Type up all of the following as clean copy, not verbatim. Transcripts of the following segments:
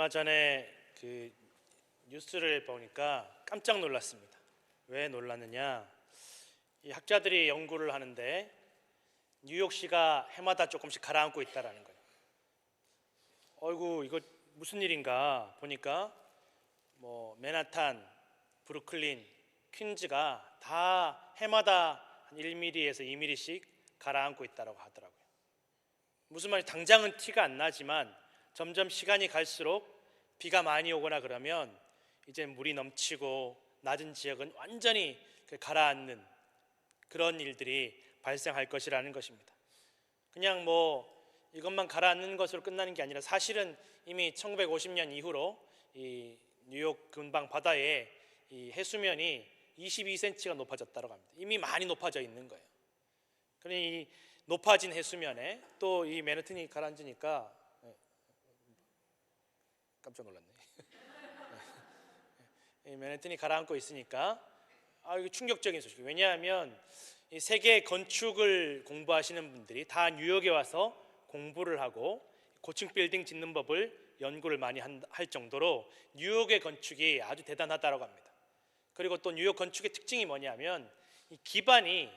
얼마 전에 그 뉴스를 보니까 깜짝 놀랐습니다. 왜 놀랐느냐? 이 학자들이 연구를 하는데 뉴욕시가 해마다 조금씩 가라앉고 있다라는 거예요. 어이구, 이거 무슨 일인가 보니까 뭐 맨하탄, 브루클린, 퀸즈가 다 해마다 한 1mm에서 2mm씩 가라앉고 있다고 하더라고요. 무슨 말인지 당장은 티가 안 나지만 점점 시간이 갈수록 비가 많이 오거나 그러면 이제 물이 넘치고 낮은 지역은 완전히 가라앉는 그런 일들이 발생할 것이라는 것입니다. 그냥 뭐 이것만 가라앉는 것으로 끝나는 게 아니라 사실은 이미 1950년 이후로 이 뉴욕 근방 바다에 이 해수면이 22cm가 높아졌다고 합니다. 이미 많이 높아져 있는 거예요. 그러니 이 높아진 해수면에 또 이 맨해튼이 가라앉으니까 깜짝 놀랐네. 이 맨해튼이 가라앉고 있으니까 이거 충격적인 소식이에요. 왜냐하면 이 세계 건축을 공부하시는 분들이 다 뉴욕에 와서 공부를 하고 고층 빌딩 짓는 법을 연구를 많이 할 정도로 뉴욕의 건축이 아주 대단하다고 합니다. 그리고 또 뉴욕 건축의 특징이 뭐냐면 이 기반이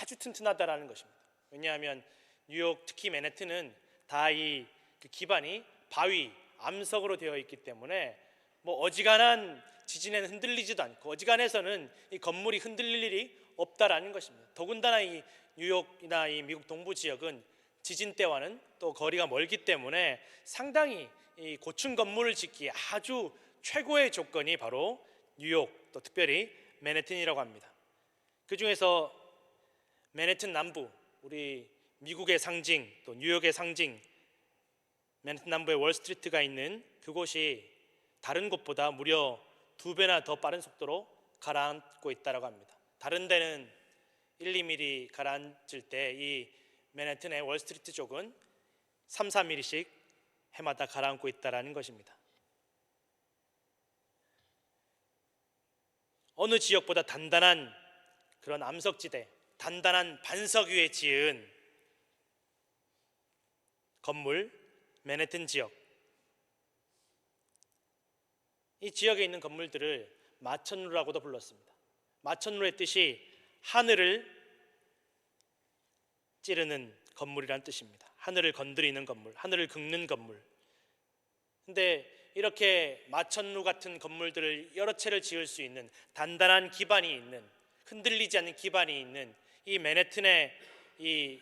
아주 튼튼하다라는 것입니다. 왜냐하면 뉴욕, 특히 맨해튼은 다 이 기반이 바위, 암석으로 되어 있기 때문에 뭐 어지간한 지진에는 흔들리지도 않고 어지간해서는 이 건물이 흔들릴 일이 없다라는 것입니다. 더군다나 이 뉴욕이나 이 미국 동부 지역은 지진 때와는 또 거리가 멀기 때문에 상당히 이 고층 건물을 짓기에 아주 최고의 조건이 바로 뉴욕, 또 특별히 맨해튼이라고 합니다. 그 중에서 맨해튼 남부, 우리 미국의 상징, 또 뉴욕의 상징, 맨해튼 남부의 월스트리트가 있는 그곳이 다른 곳보다 무려 2배나 더 빠른 속도로 가라앉고 있다고 합니다. 다른 데는 1, 2mm 가라앉을 때 이 맨해튼의 월스트리트 쪽은 3, 4mm씩 해마다 가라앉고 있다는 것입니다. 어느 지역보다 단단한 그런 암석지대, 단단한 반석 위에 지은 건물, 맨해튼 지역. 이 지역에 있는 건물들을 마천루라고도 불렀습니다. 마천루의 뜻이 하늘을 찌르는 건물이란 뜻입니다. 하늘을 건드리는 건물, 하늘을 긁는 건물. 근데 이렇게 마천루 같은 건물들을 여러 채를 지을 수 있는 단단한 기반이 있는, 흔들리지 않는 기반이 있는 이 맨해튼의 이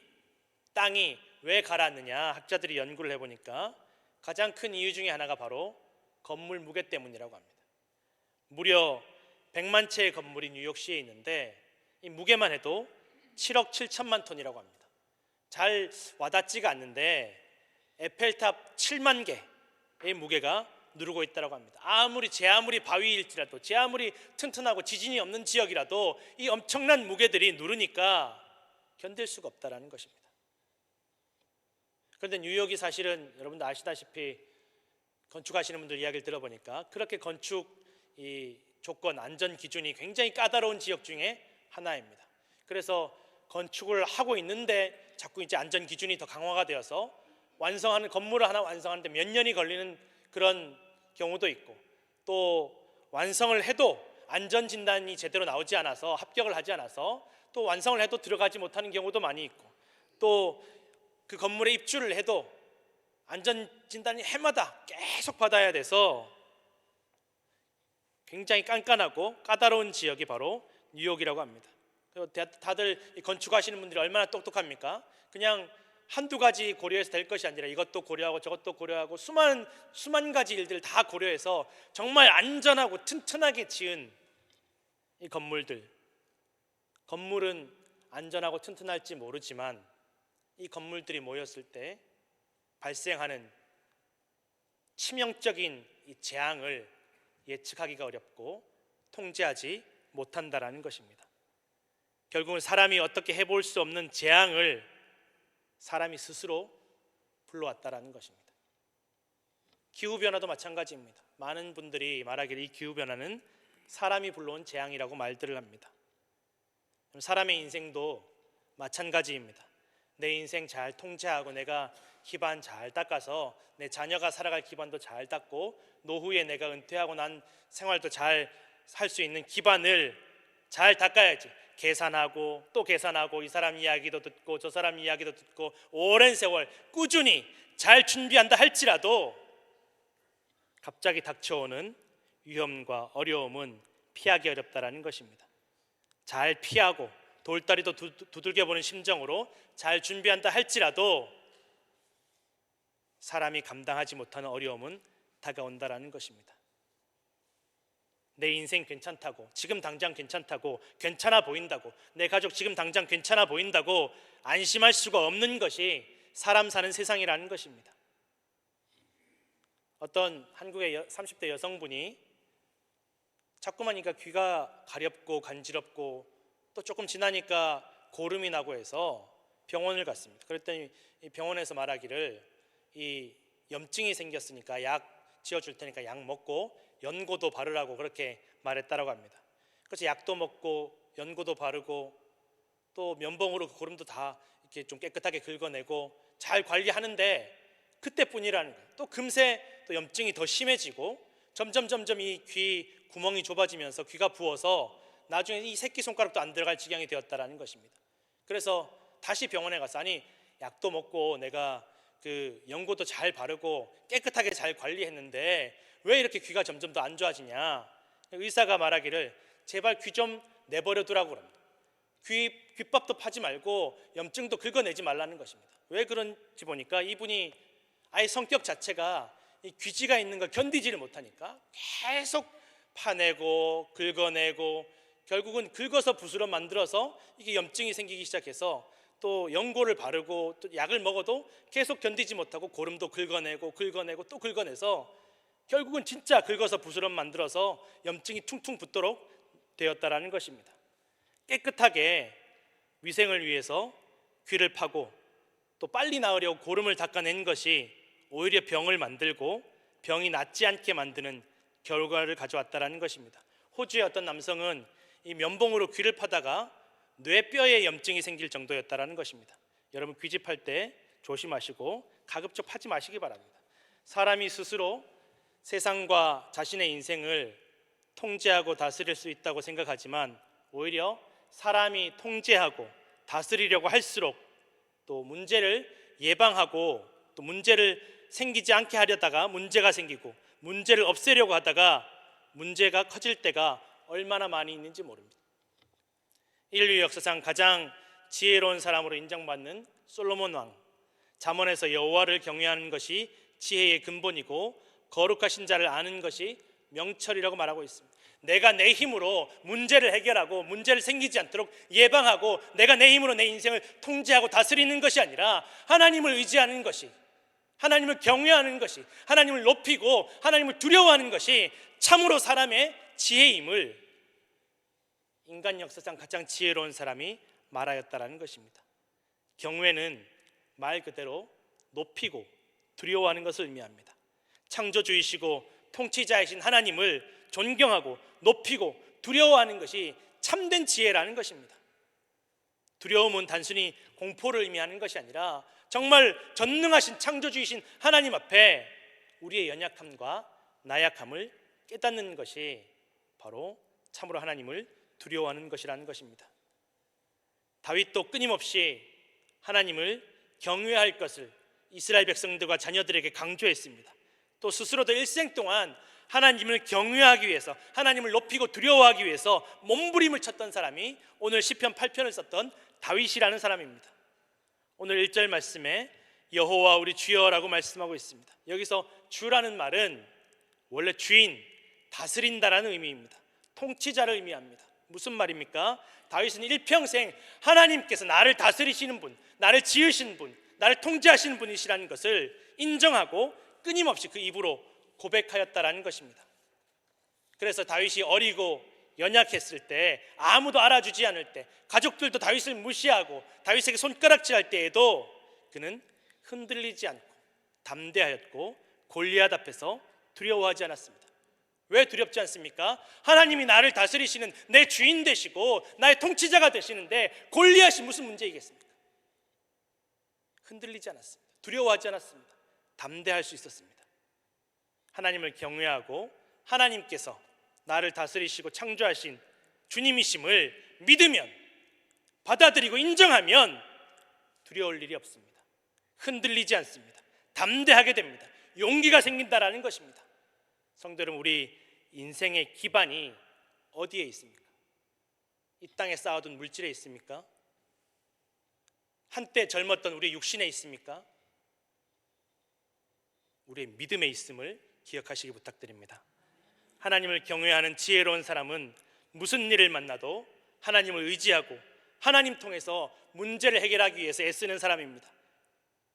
땅이 왜 가라앉느냐, 학자들이 연구를 해보니까 가장 큰 이유 중에 하나가 바로 건물 무게 때문이라고 합니다. 무려 100만 채의 건물이 뉴욕시에 있는데 이 무게만 해도 7억 7천만 톤이라고 합니다. 잘 와닿지가 않는데 에펠탑 7만 개의 무게가 누르고 있다고 합니다. 제 아무리 바위일지라도, 제 아무리 튼튼하고 지진이 없는 지역이라도 이 엄청난 무게들이 누르니까 견딜 수가 없다는 것입니다. 그런데 뉴욕이 사실은 여러분도 아시다시피 건축하시는 분들 이야기를 들어보니까 그렇게 건축 이 조건, 안전 기준이 굉장히 까다로운 지역 중에 하나입니다. 그래서 건축을 하고 있는데 자꾸 이제 안전 기준이 더 강화가 되어서 건물을 하나 완성하는데 몇 년이 걸리는 그런 경우도 있고, 또 완성을 해도 안전 진단이 제대로 나오지 않아서, 합격을 하지 않아서 또 완성을 해도 들어가지 못하는 경우도 많이 있고, 또 그 건물에 입주를 해도 안전 진단이 해마다 계속 받아야 돼서 굉장히 깐깐하고 까다로운 지역이 바로 뉴욕이라고 합니다. 다들 건축하시는 분들이 얼마나 똑똑합니까? 그냥 한두 가지 고려해서 될 것이 아니라 이것도 고려하고 저것도 고려하고 수만 가지 일들을 다 고려해서 정말 안전하고 튼튼하게 지은 이 건물들. 건물은 안전하고 튼튼할지 모르지만 이 건물들이 모였을 때 발생하는 치명적인 이 재앙을 예측하기가 어렵고 통제하지 못한다라는 것입니다. 결국은 사람이 어떻게 해볼 수 없는 재앙을 사람이 스스로 불러왔다라는 것입니다. 기후변화도 마찬가지입니다. 많은 분들이 말하기를 이 기후변화는 사람이 불러온 재앙이라고 말들을 합니다. 사람의 인생도 마찬가지입니다. 내 인생 잘 통제하고 내가 기반 잘 닦아서 내 자녀가 살아갈 기반도 잘 닦고 노후에 내가 은퇴하고 난 생활도 잘 할 수 있는 기반을 잘 닦아야지. 계산하고 또 계산하고 이 사람 이야기도 듣고 저 사람 이야기도 듣고 오랜 세월 꾸준히 잘 준비한다 할지라도 갑자기 닥쳐오는 위험과 어려움은 피하기 어렵다라는 것입니다. 잘 피하고 돌다리도 두들겨보는 심정으로 잘 준비한다 할지라도 사람이 감당하지 못하는 어려움은 다가온다라는 것입니다. 내 인생 괜찮다고, 지금 당장 괜찮다고, 괜찮아 보인다고, 내 가족 지금 당장 괜찮아 보인다고 안심할 수가 없는 것이 사람 사는 세상이라는 것입니다. 어떤 한국의 30대 여성분이 자꾸만 그러니까 귀가 가렵고 간지럽고 또 조금 지나니까 고름이 나고 해서 병원을 갔습니다. 그랬더니 이 병원에서 말하기를 이 염증이 생겼으니까 약 지어줄 테니까 약 먹고 연고도 바르라고 그렇게 말했다라고 합니다. 그래서 약도 먹고 연고도 바르고 또 면봉으로 그 고름도 다 이렇게 좀 깨끗하게 긁어내고 잘 관리하는데 그때뿐이라는 거예요. 또 금세 또 염증이 더 심해지고 점점 이 귀 구멍이 좁아지면서 귀가 부어서 나중에 이 새끼손가락도 안 들어갈 지경이 되었다라는 것입니다. 그래서 다시 병원에 가서 아니 약도 먹고 내가 그 연고도 잘 바르고 깨끗하게 잘 관리했는데 왜 이렇게 귀가 점점 더 안 좋아지냐. 의사가 말하기를 제발 귀 좀 내버려 두라고 그럽니다. 귓밥도 파지 말고 염증도 긁어내지 말라는 것입니다. 왜 그런지 보니까 이분이 아예 성격 자체가 이 귀지가 있는 걸 견디지를 못하니까 계속 파내고 긁어내고 결국은 긁어서 붓으로 만들어서 이게 염증이 생기기 시작해서 또 연고를 바르고 또 약을 먹어도 계속 견디지 못하고 고름도 긁어내고 또 긁어내서 결국은 진짜 긁어서 붓으로 만들어서 염증이 퉁퉁 붓도록 되었다라는 것입니다. 깨끗하게 위생을 위해서 귀를 파고 또 빨리 나으려고 고름을 닦아낸 것이 오히려 병을 만들고 병이 낫지 않게 만드는 결과를 가져왔다라는 것입니다. 호주의 어떤 남성은 이 면봉으로 귀를 파다가 뇌뼈에 염증이 생길 정도였다라는 것입니다. 여러분 귀집할 때 조심하시고 가급적 파지 마시기 바랍니다. 사람이 스스로 세상과 자신의 인생을 통제하고 다스릴 수 있다고 생각하지만 오히려 사람이 통제하고 다스리려고 할수록 또 문제를 예방하고 또 문제를 생기지 않게 하려다가 문제가 생기고 문제를 없애려고 하다가 문제가 커질 때가 얼마나 많이 있는지 모릅니다. 인류 역사상 가장 지혜로운 사람으로 인정받는 솔로몬 왕, 잠언에서 여호와를 경외하는 것이 지혜의 근본이고 거룩하신 자를 아는 것이 명철이라고 말하고 있습니다. 내가 내 힘으로 문제를 해결하고 문제를 생기지 않도록 예방하고 내가 내 힘으로 내 인생을 통제하고 다스리는 것이 아니라 하나님을 의지하는 것이, 하나님을 경외하는 것이, 하나님을 높이고 하나님을 두려워하는 것이 참으로 사람의 지혜임을 인간 역사상 가장 지혜로운 사람이 말하였다라는 것입니다. 경외는 말 그대로 높이고 두려워하는 것을 의미합니다. 창조주이시고 통치자이신 하나님을 존경하고 높이고 두려워하는 것이 참된 지혜라는 것입니다. 두려움은 단순히 공포를 의미하는 것이 아니라 정말 전능하신 창조주이신 하나님 앞에 우리의 연약함과 나약함을 깨닫는 것이 바로 참으로 하나님을 두려워하는 것이라는 것입니다. 다윗도 끊임없이 하나님을 경외할 것을 이스라엘 백성들과 자녀들에게 강조했습니다. 또 스스로도 일생 동안 하나님을 경외하기 위해서 하나님을 높이고 두려워하기 위해서 몸부림을 쳤던 사람이 오늘 시편 8편을 썼던 다윗이라는 사람입니다. 오늘 1절 말씀에 여호와 우리 주여라고 말씀하고 있습니다. 여기서 주라는 말은 원래 주인, 다스린다라는 의미입니다. 통치자를 의미합니다. 무슨 말입니까? 다윗은 일평생 하나님께서 나를 다스리시는 분, 나를 지으신 분, 나를 통제하시는 분이시라는 것을 인정하고 끊임없이 그 입으로 고백하였다라는 것입니다. 그래서 다윗이 어리고 연약했을 때, 아무도 알아주지 않을 때, 가족들도 다윗을 무시하고 다윗에게 손가락질할 때에도 그는 흔들리지 않고 담대하였고 골리앗 앞에서 두려워하지 않았습니다. 왜 두렵지 않습니까? 하나님이 나를 다스리시는 내 주인 되시고 나의 통치자가 되시는데 골리앗이 무슨 문제이겠습니까? 흔들리지 않았습니다. 두려워하지 않았습니다. 담대할 수 있었습니다. 하나님을 경외하고 하나님께서 나를 다스리시고 창조하신 주님이심을 믿으면, 받아들이고 인정하면 두려울 일이 없습니다. 흔들리지 않습니다. 담대하게 됩니다. 용기가 생긴다라는 것입니다. 성도 여러분, 우리 인생의 기반이 어디에 있습니까? 이 땅에 쌓아둔 물질에 있습니까? 한때 젊었던 우리 육신에 있습니까? 우리의 믿음에 있음을 기억하시기 부탁드립니다. 하나님을 경외하는 지혜로운 사람은 무슨 일을 만나도 하나님을 의지하고 하나님 통해서 문제를 해결하기 위해서 애쓰는 사람입니다.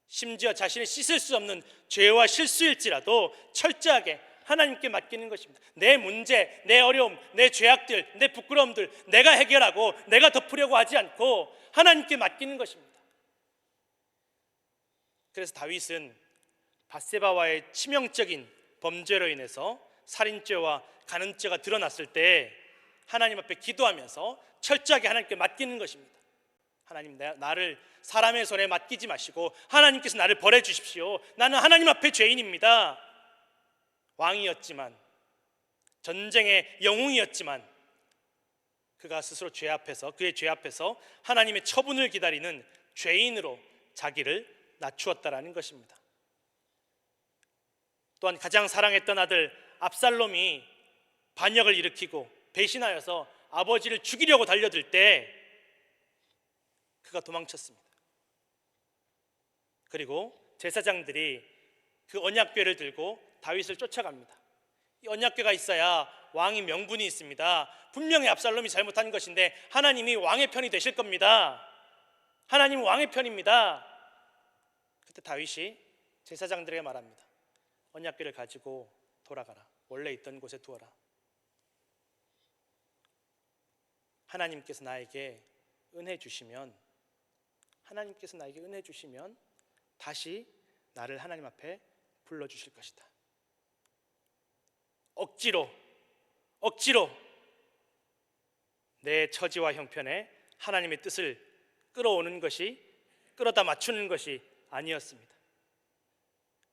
심지어 자신이 씻을 수 없는 죄와 실수일지라도 철저하게 하나님께 맡기는 것입니다. 내 문제, 내 어려움, 내 죄악들, 내 부끄러움들 내가 해결하고 내가 덮으려고 하지 않고 하나님께 맡기는 것입니다. 그래서 다윗은 밧세바와의 치명적인 범죄로 인해서 살인죄와 간음죄가 드러났을 때 하나님 앞에 기도하면서 철저하게 하나님께 맡기는 것입니다. 하나님, 나를 사람의 손에 맡기지 마시고 하나님께서 나를 벌해 주십시오. 나는 하나님 앞에 죄인입니다. 왕이었지만, 전쟁의 영웅이었지만 그가 스스로 그의 죄 앞에서 하나님의 처분을 기다리는 죄인으로 자기를 낮추었다라는 것입니다. 또한 가장 사랑했던 아들 압살롬이 반역을 일으키고 배신하여서 아버지를 죽이려고 달려들 때 그가 도망쳤습니다. 그리고 제사장들이 그 언약궤를 들고 다윗을 쫓아갑니다. 이 언약궤가 있어야 왕이 명분이 있습니다. 분명히 압살롬이 잘못한 것인데 하나님이 왕의 편이 되실 겁니다. 하나님은 왕의 편입니다. 그때 다윗이 제사장들에게 말합니다. 언약궤를 가지고 돌아가라. 원래 있던 곳에 두어라. 하나님께서 나에게 은혜 주시면 다시 나를 하나님 앞에 불러주실 것이다. 억지로 내 처지와 형편에 하나님의 뜻을 끌어다 맞추는 것이 아니었습니다.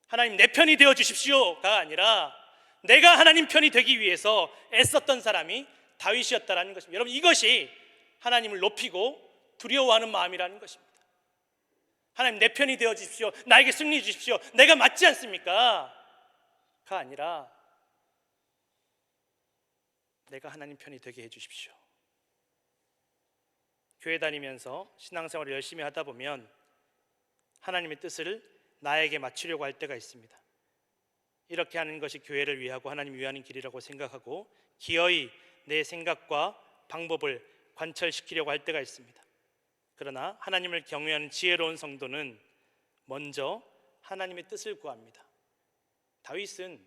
하나님, 내 편이 되어 주십시오가 아니라 내가 하나님 편이 되기 위해서 애썼던 사람이 다윗이었다라는 것입니다. 여러분, 이것이 하나님을 높이고 두려워하는 마음이라는 것입니다. 하나님, 내 편이 되어 주십시오. 나에게 승리 주십시오. 내가 맞지 않습니까? 가 아니라 내가 하나님 편이 되게 해 주십시오. 교회 다니면서 신앙생활을 열심히 하다 보면 하나님의 뜻을 나에게 맞추려고 할 때가 있습니다. 이렇게 하는 것이 교회를 위하고 하나님을 위하는 길이라고 생각하고 기어이 내 생각과 방법을 관철시키려고 할 때가 있습니다. 그러나 하나님을 경외하는 지혜로운 성도는 먼저 하나님의 뜻을 구합니다. 다윗은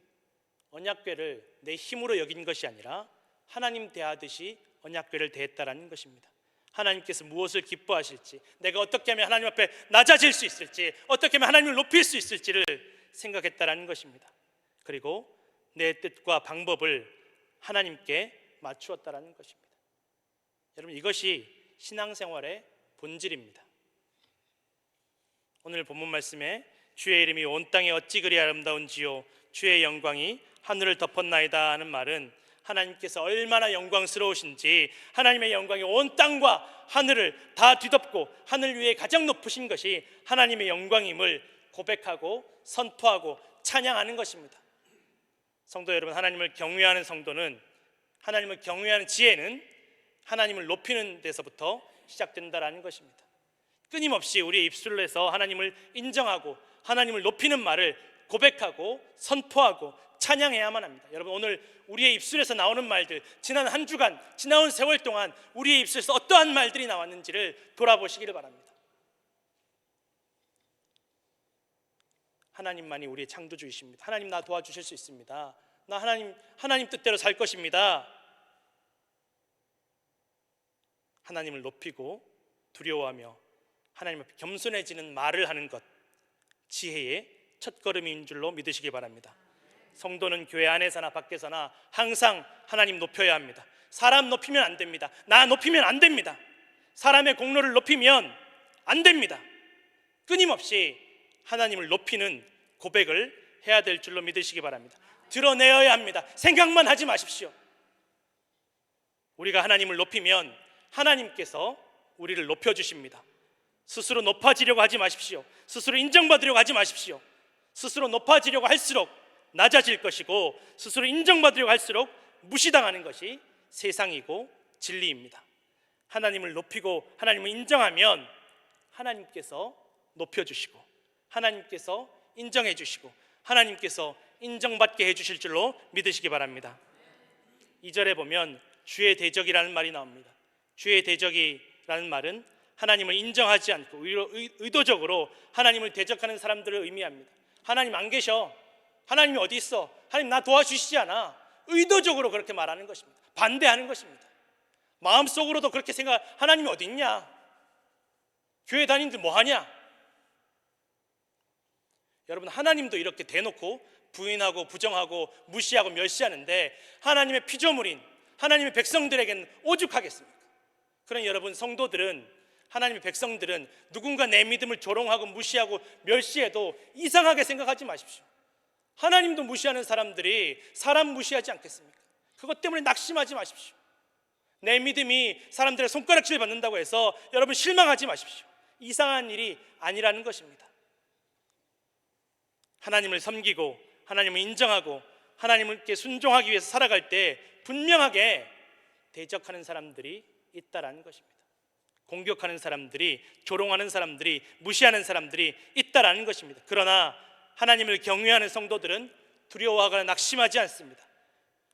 언약궤를 내 힘으로 여긴 것이 아니라 하나님 대하듯이 언약궤를 대했다라는 것입니다. 하나님께서 무엇을 기뻐하실지, 내가 어떻게 하면 하나님 앞에 낮아질 수 있을지, 어떻게 하면 하나님을 높일 수 있을지를 생각했다라는 것입니다. 그리고 내 뜻과 방법을 하나님께 맞추었다라는 것입니다. 여러분, 이것이 신앙생활의 본질입니다. 오늘 본문 말씀에 주의 이름이 온 땅에 어찌 그리 아름다운지요 주의 영광이 하늘을 덮었나이다 하는 말은 하나님께서 얼마나 영광스러우신지, 하나님의 영광이 온 땅과 하늘을 다 뒤덮고 하늘 위에 가장 높으신 것이 하나님의 영광임을 고백하고 선포하고 찬양하는 것입니다. 성도 여러분, 하나님을 경외하는 성도는, 하나님을 경외하는 지혜는 하나님을 높이는 데서부터 시작된다라는 것입니다. 끊임없이 우리의 입술로 해서 하나님을 인정하고 하나님을 높이는 말을 고백하고 선포하고 찬양해야만 합니다. 여러분, 오늘 우리의 입술에서 나오는 말들, 지난 한 주간, 지나온 세월 동안 우리의 입술에서 어떠한 말들이 나왔는지를 돌아보시기를 바랍니다. 하나님만이 우리의 창조주이십니다. 하나님, 나 도와주실 수 있습니다. 나 하나님 뜻대로 살 것입니다. 하나님을 높이고 두려워하며 하나님 앞에 겸손해지는 말을 하는 것, 지혜의 첫걸음인 줄로 믿으시기 바랍니다. 성도는 교회 안에서나 밖에서나 항상 하나님 높여야 합니다. 사람 높이면 안 됩니다. 나 높이면 안 됩니다. 사람의 공로를 높이면 안 됩니다. 끊임없이 하나님을 높이는 고백을 해야 될 줄로 믿으시기 바랍니다. 드러내어야 합니다. 생각만 하지 마십시오. 우리가 하나님을 높이면 하나님께서 우리를 높여주십니다. 스스로 높아지려고 하지 마십시오. 스스로 인정받으려고 하지 마십시오. 스스로 높아지려고 할수록 낮아질 것이고, 스스로 인정받으려고 할수록 무시당하는 것이 세상이고 진리입니다. 하나님을 높이고 하나님을 인정하면 하나님께서 높여주시고, 하나님께서 인정해 주시고, 하나님께서 인정받게 해주실 줄로 믿으시기 바랍니다. 2절에 보면 주의 대적이라는 말이 나옵니다. 주의 대적이라는 말은 하나님을 인정하지 않고 의도적으로 하나님을 대적하는 사람들을 의미합니다. 하나님 안 계셔, 하나님이 어디 있어, 하나님 나 도와주시지 않아, 의도적으로 그렇게 말하는 것입니다. 반대하는 것입니다. 마음속으로도 그렇게 생각, 하나님이 어디 있냐, 교회 다니는데 뭐하냐. 여러분, 하나님도 이렇게 대놓고 부인하고 부정하고 무시하고 멸시하는데 하나님의 피조물인 하나님의 백성들에게는 오죽하겠습니까? 그런 여러분 성도들은, 하나님의 백성들은 누군가 내 믿음을 조롱하고 무시하고 멸시해도 이상하게 생각하지 마십시오. 하나님도 무시하는 사람들이 사람 무시하지 않겠습니까? 그것 때문에 낙심하지 마십시오. 내 믿음이 사람들의 손가락질 받는다고 해서 여러분 실망하지 마십시오. 이상한 일이 아니라는 것입니다. 하나님을 섬기고 하나님을 인정하고 하나님께 순종하기 위해서 살아갈 때 분명하게 대적하는 사람들이 있다라는 것입니다. 공격하는 사람들이, 조롱하는 사람들이, 무시하는 사람들이 있다라는 것입니다. 그러나 하나님을 경외하는 성도들은 두려워하거나 낙심하지 않습니다.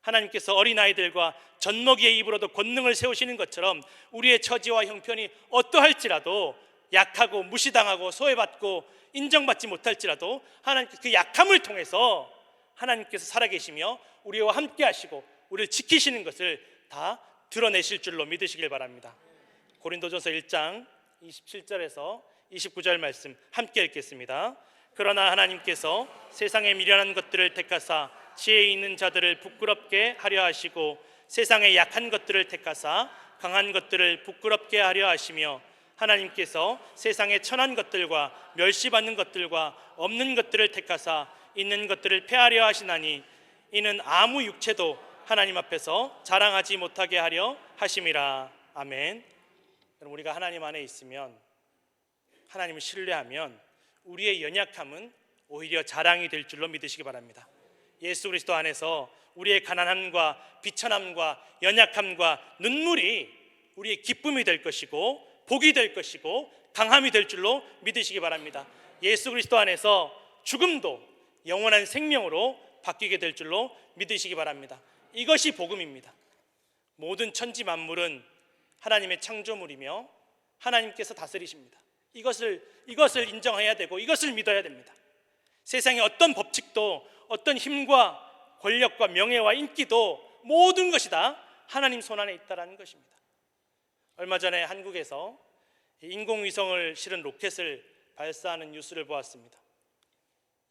하나님께서 어린아이들과 젖먹이의 입으로도 권능을 세우시는 것처럼 우리의 처지와 형편이 어떠할지라도, 약하고 무시당하고 소외받고 인정받지 못할지라도 하나님께 그 약함을 통해서 하나님께서 살아계시며 우리와 함께 하시고 우리를 지키시는 것을 다 드러내실 줄로 믿으시길 바랍니다. 고린도전서 1장 27절에서 29절 말씀 함께 읽겠습니다. 그러나 하나님께서 세상의 미련한 것들을 택하사 지혜 있는 자들을 부끄럽게 하려 하시고, 세상의 약한 것들을 택하사 강한 것들을 부끄럽게 하려 하시며, 하나님께서 세상의 천한 것들과 멸시받는 것들과 없는 것들을 택하사 있는 것들을 폐하려 하시나니, 이는 아무 육체도 하나님 앞에서 자랑하지 못하게 하려 하심이라. 아멘. 여러분, 우리가 하나님 안에 있으면, 하나님을 신뢰하면 우리의 연약함은 오히려 자랑이 될 줄로 믿으시기 바랍니다. 예수 그리스도 안에서 우리의 가난함과 비천함과 연약함과 눈물이 우리의 기쁨이 될 것이고 복이 될 것이고 강함이 될 줄로 믿으시기 바랍니다. 예수 그리스도 안에서 죽음도 영원한 생명으로 바뀌게 될 줄로 믿으시기 바랍니다. 이것이 복음입니다. 모든 천지 만물은 하나님의 창조물이며 하나님께서 다스리십니다. 이것을 인정해야 되고 이것을 믿어야 됩니다. 세상의 어떤 법칙도, 어떤 힘과 권력과 명예와 인기도 모든 것이 다 하나님 손안에 있다는 것입니다. 얼마 전에 한국에서 인공위성을 실은 로켓을 발사하는 뉴스를 보았습니다.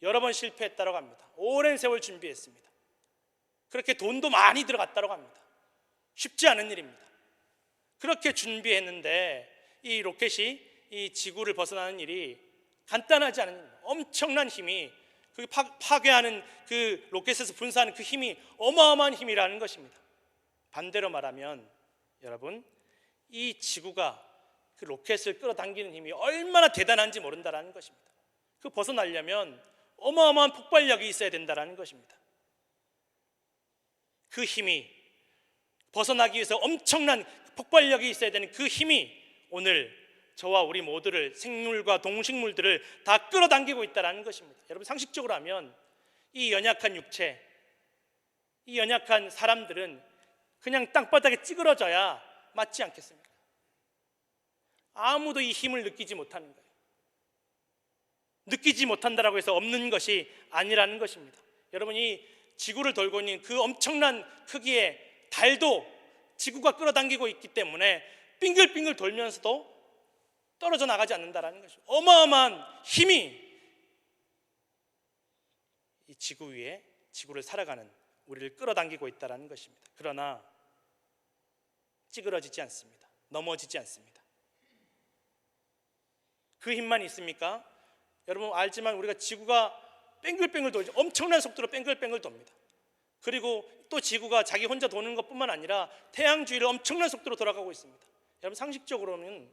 여러 번 실패했다고 합니다. 오랜 세월 준비했습니다. 그렇게 돈도 많이 들어갔다고 합니다. 쉽지 않은 일입니다. 그렇게 준비했는데 이 로켓이 이 지구를 벗어나는 일이 간단하지 않은 일입니다. 엄청난 힘이, 그 파괴하는 그 로켓에서 분사하는 그 힘이 어마어마한 힘이라는 것입니다. 반대로 말하면 여러분, 이 지구가 그 로켓을 끌어당기는 힘이 얼마나 대단한지 모른다는 것입니다. 그 벗어나려면 어마어마한 폭발력이 있어야 된다는 것입니다. 그 힘이, 벗어나기 위해서 엄청난 폭발력이 있어야 되는 그 힘이 오늘 저와 우리 모두를, 생물과 동식물들을 다 끌어당기고 있다는 것입니다. 여러분, 상식적으로 하면 이 연약한 육체, 이 연약한 사람들은 그냥 땅바닥에 찌그러져야 맞지 않겠습니까? 아무도 이 힘을 느끼지 못하는 거예요. 느끼지 못한다라고 해서 없는 것이 아니라는 것입니다. 여러분, 이 지구를 돌고 있는 그 엄청난 크기의 달도 지구가 끌어당기고 있기 때문에 빙글빙글 돌면서도 떨어져 나가지 않는다는 것이죠. 어마어마한 힘이 이 지구 위에, 지구를 살아가는 우리를 끌어당기고 있다는 것입니다. 그러나 찌그러지지 않습니다. 넘어지지 않습니다. 그 힘만 있습니까? 여러분 알지만 우리가 지구가 뱅글뱅글 돌죠. 엄청난 속도로 뱅글뱅글 돕니다. 그리고 또 지구가 자기 혼자 도는 것뿐만 아니라 태양 주위를 엄청난 속도로 돌아가고 있습니다. 여러분 상식적으로는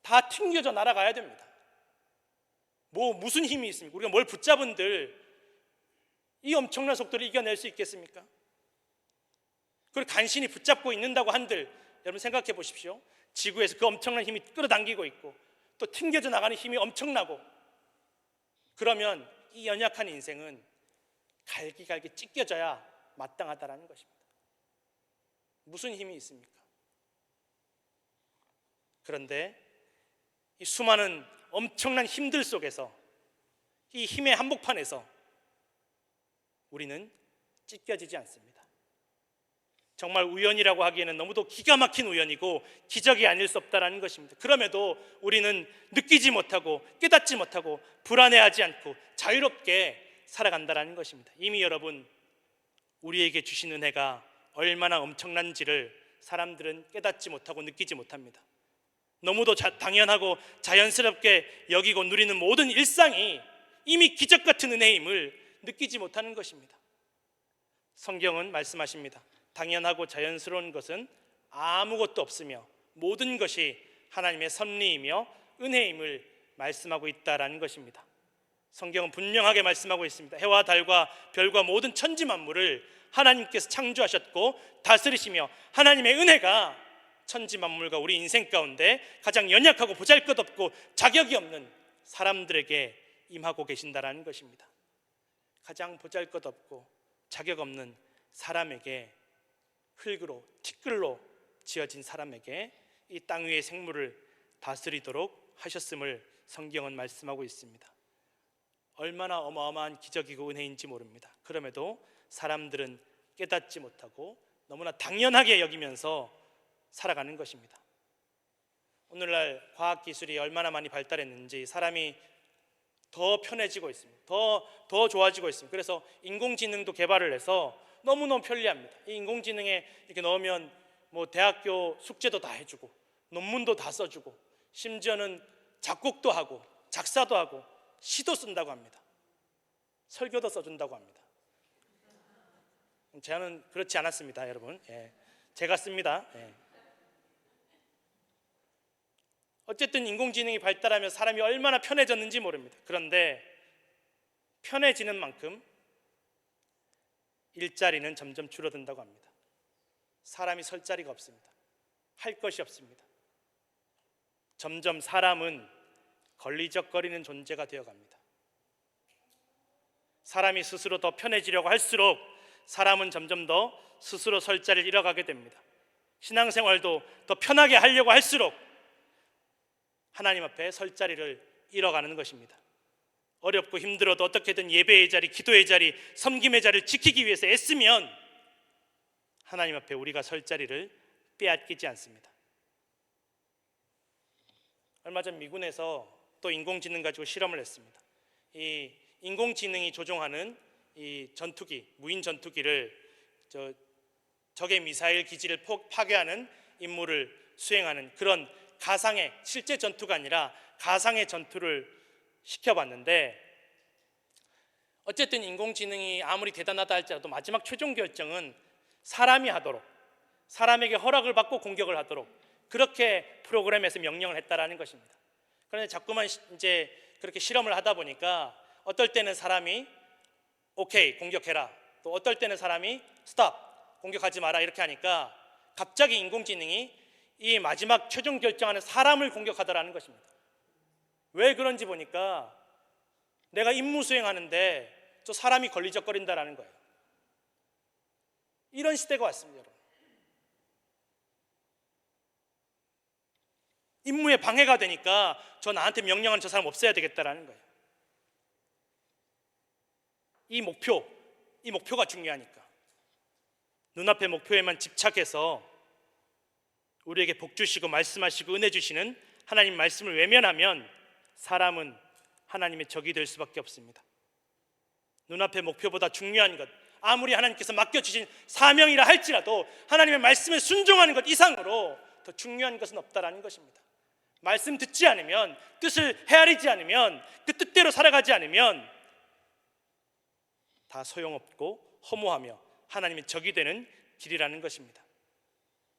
다 튕겨져 날아가야 됩니다. 무슨 힘이 있습니까? 우리가 뭘 붙잡은들 이 엄청난 속도를 이겨낼 수 있겠습니까? 그리고 간신히 붙잡고 있는다고 한들 여러분 생각해 보십시오. 지구에서 그 엄청난 힘이 끌어당기고 있고 또 튕겨져 나가는 힘이 엄청나고, 그러면 이 연약한 인생은 갈기갈기 찢겨져야 마땅하다라는 것입니다. 무슨 힘이 있습니까? 그런데 이 수많은 엄청난 힘들 속에서, 이 힘의 한복판에서 우리는 찢겨지지 않습니다. 정말 우연이라고 하기에는 너무도 기가 막힌 우연이고 기적이 아닐 수 없다라는 것입니다. 그럼에도 우리는 느끼지 못하고 깨닫지 못하고 불안해하지 않고 자유롭게 살아간다라는 것입니다. 이미 여러분, 우리에게 주신 은혜가 얼마나 엄청난지를 사람들은 깨닫지 못하고 느끼지 못합니다. 너무도 당연하고 자연스럽게 여기고 누리는 모든 일상이 이미 기적 같은 은혜임을 느끼지 못하는 것입니다. 성경은 말씀하십니다. 당연하고 자연스러운 것은 아무것도 없으며 모든 것이 하나님의 섭리이며 은혜임을 말씀하고 있다라는 것입니다. 성경은 분명하게 말씀하고 있습니다. 해와 달과 별과 모든 천지 만물을 하나님께서 창조하셨고 다스리시며 하나님의 은혜가 천지 만물과 우리 인생 가운데 가장 연약하고 보잘것없고 자격이 없는 사람들에게 임하고 계신다라는 것입니다. 가장 보잘것없고 자격 없는 사람에게, 흙으로 티끌로 지어진 사람에게 이 땅 위의 생물을 다스리도록 하셨음을 성경은 말씀하고 있습니다. 얼마나 어마어마한 기적이고 은혜인지 모릅니다. 그럼에도 사람들은 깨닫지 못하고 너무나 당연하게 여기면서 살아가는 것입니다. 오늘날 과학기술이 얼마나 많이 발달했는지 사람이 더 편해지고 있습니다. 더 좋아지고 있습니다. 그래서 인공지능도 개발을 해서 너무너무 편리합니다. 이 인공지능에 이렇게 넣으면 대학교 숙제도 다 해주고 논문도 다 써주고 심지어는 작곡도 하고 작사도 하고 시도 쓴다고 합니다. 설교도 써준다고 합니다. 저는 그렇지 않았습니다, 여러분. 제가 씁니다. 어쨌든 인공지능이 발달하며 사람이 얼마나 편해졌는지 모릅니다. 그런데 편해지는 만큼 일자리는 점점 줄어든다고 합니다. 사람이 설 자리가 없습니다. 할 것이 없습니다. 점점 사람은 걸리적거리는 존재가 되어갑니다. 사람이 스스로 더 편해지려고 할수록 사람은 점점 더 스스로 설 자리를 잃어가게 됩니다. 신앙생활도 더 편하게 하려고 할수록 하나님 앞에 설 자리를 잃어가는 것입니다. 어렵고 힘들어도 어떻게든 예배의 자리, 기도의 자리, 섬김의 자리를 지키기 위해서 애쓰면 하나님 앞에 우리가 설 자리를 빼앗기지 않습니다. 얼마 전 미군에서 또 인공지능 가지고 실험을 했습니다. 이 인공지능이 조종하는 이 전투기, 무인 전투기를 적의 미사일 기지를 파괴하는 임무를 수행하는 그런 가상의, 실제 전투가 아니라 가상의 전투를 시켜봤는데, 어쨌든 인공지능이 아무리 대단하다 할지라도 마지막 최종 결정은 사람이 하도록, 사람에게 허락을 받고 공격을 하도록 그렇게 프로그램에서 명령을 했다라는 것입니다. 그런데 자꾸만 이제 그렇게 실험을 하다 보니까 어떨 때는 사람이 오케이 공격해라, 또 어떨 때는 사람이 스탑 공격하지 마라 이렇게 하니까 갑자기 인공지능이 이 마지막 최종 결정하는 사람을 공격하더라는 것입니다. 왜 그런지 보니까 내가 임무 수행하는데 저 사람이 걸리적거린다라는 거예요. 이런 시대가 왔습니다, 여러분. 임무에 방해가 되니까 나한테 명령하는 저 사람 없애야 되겠다라는 거예요. 이 목표가 중요하니까 눈앞의 목표에만 집착해서 우리에게 복 주시고 말씀하시고 은혜 주시는 하나님 말씀을 외면하면 사람은 하나님의 적이 될 수밖에 없습니다. 눈앞의 목표보다 중요한 것, 아무리 하나님께서 맡겨주신 사명이라 할지라도 하나님의 말씀에 순종하는 것 이상으로 더 중요한 것은 없다라는 것입니다. 말씀 듣지 않으면, 뜻을 헤아리지 않으면, 그 뜻대로 살아가지 않으면 다 소용없고 허무하며 하나님의 적이 되는 길이라는 것입니다.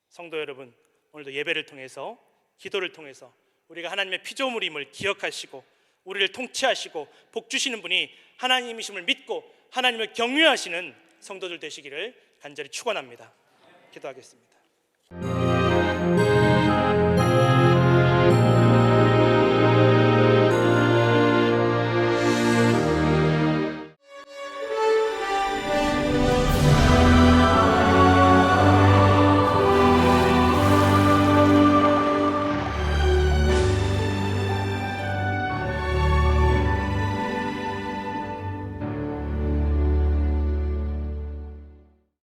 성도 여러분, 오늘도 예배를 통해서, 기도를 통해서 우리가 하나님의 피조물임을 기억하시고 우리를 통치하시고 복 주시는 분이 하나님이심을 믿고 하나님을 경외하시는 성도들 되시기를 간절히 축원합니다. 기도하겠습니다.